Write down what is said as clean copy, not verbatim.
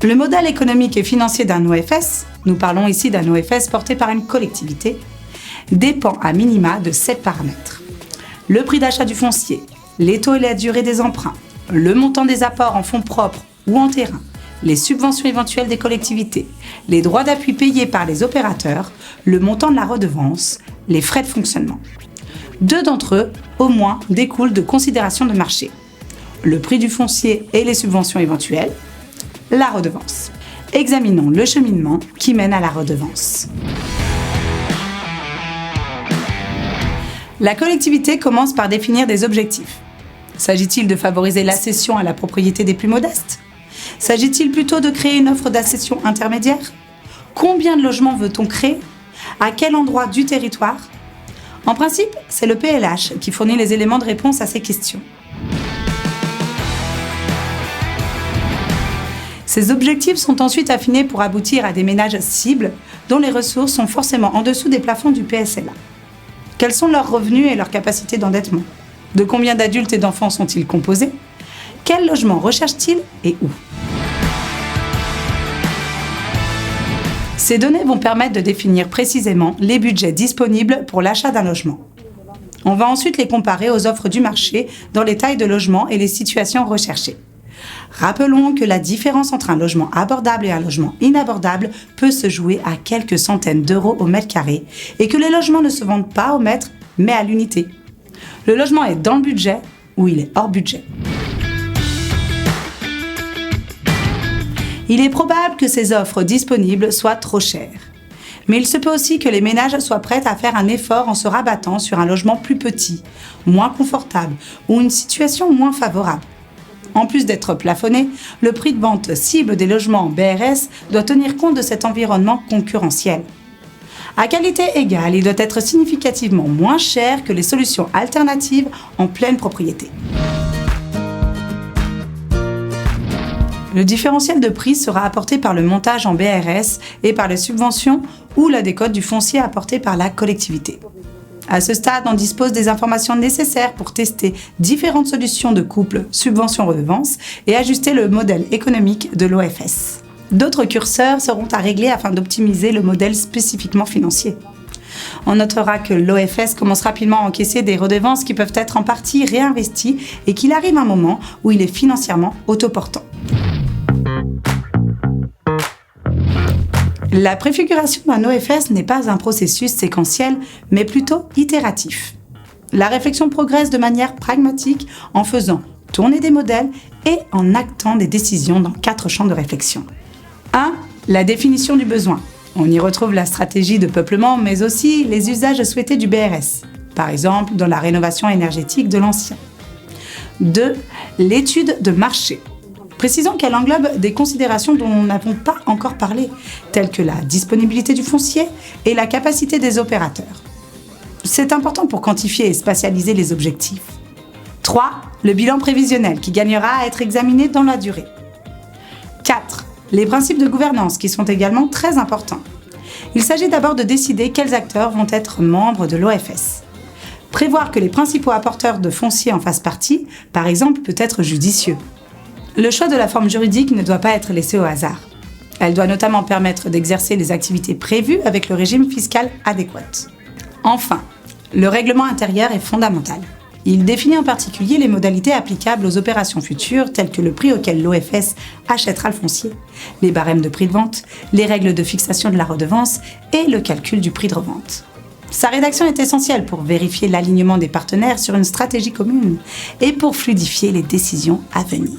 Le modèle économique et financier d'un OFS, nous parlons ici d'un OFS porté par une collectivité, dépend à minima de 7 paramètres. Le prix d'achat du foncier, les taux et la durée des emprunts, le montant des apports en fonds propres ou en terrain, les subventions éventuelles des collectivités, les droits d'appui payés par les opérateurs, le montant de la redevance, les frais de fonctionnement. 2 d'entre eux, au moins, découlent de considérations de marché. Le prix du foncier et les subventions éventuelles, la redevance. Examinons le cheminement qui mène à la redevance. La collectivité commence par définir des objectifs. S'agit-il de favoriser l'accession à la propriété des plus modestes ? S'agit-il plutôt de créer une offre d'accession intermédiaire ? Combien de logements veut-on créer ? À quel endroit du territoire ? En principe, c'est le PLH qui fournit les éléments de réponse à ces questions. Ces objectifs sont ensuite affinés pour aboutir à des ménages cibles dont les ressources sont forcément en dessous des plafonds du PSLA. Quels sont leurs revenus et leur capacité d'endettement ? De combien d'adultes et d'enfants sont-ils composés ? Quels logements recherchent-ils et où ? Ces données vont permettre de définir précisément les budgets disponibles pour l'achat d'un logement. On va ensuite les comparer aux offres du marché dans les tailles de logements et les situations recherchées. Rappelons que la différence entre un logement abordable et un logement inabordable peut se jouer à quelques centaines d'euros au mètre carré et que les logements ne se vendent pas au mètre, mais à l'unité. Le logement est dans le budget ou il est hors budget. Il est probable que ces offres disponibles soient trop chères. Mais il se peut aussi que les ménages soient prêts à faire un effort en se rabattant sur un logement plus petit, moins confortable ou une situation moins favorable. En plus d'être plafonné, le prix de vente cible des logements en BRS doit tenir compte de cet environnement concurrentiel. À qualité égale, il doit être significativement moins cher que les solutions alternatives en pleine propriété. Le différentiel de prix sera apporté par le montage en BRS et par les subventions ou la décote du foncier apporté par la collectivité. À ce stade, on dispose des informations nécessaires pour tester différentes solutions de couple subvention-redevance et ajuster le modèle économique de l'OFS. D'autres curseurs seront à régler afin d'optimiser le modèle spécifiquement financier. On notera que l'OFS commence rapidement à encaisser des redevances qui peuvent être en partie réinvesties et qu'il arrive un moment où il est financièrement autoportant. La préfiguration d'un OFS n'est pas un processus séquentiel, mais plutôt itératif. La réflexion progresse de manière pragmatique en faisant tourner des modèles et en actant des décisions dans 4 champs de réflexion. 1. La définition du besoin. On y retrouve la stratégie de peuplement, mais aussi les usages souhaités du BRS, par exemple dans la rénovation énergétique de l'ancien. 2. L'étude de marché. Précisons qu'elle englobe des considérations dont nous n'avons pas encore parlé, telles que la disponibilité du foncier et la capacité des opérateurs. C'est important pour quantifier et spatialiser les objectifs. 3. Le bilan prévisionnel qui gagnera à être examiné dans la durée. 4. Les principes de gouvernance qui sont également très importants. Il s'agit d'abord de décider quels acteurs vont être membres de l'OFS. Prévoir que les principaux apporteurs de foncier en fassent partie, par exemple, peut être judicieux. Le choix de la forme juridique ne doit pas être laissé au hasard. Elle doit notamment permettre d'exercer les activités prévues avec le régime fiscal adéquat. Enfin, le règlement intérieur est fondamental. Il définit en particulier les modalités applicables aux opérations futures telles que le prix auquel l'OFS achètera le foncier, les barèmes de prix de vente, les règles de fixation de la redevance et le calcul du prix de revente. Sa rédaction est essentielle pour vérifier l'alignement des partenaires sur une stratégie commune et pour fluidifier les décisions à venir.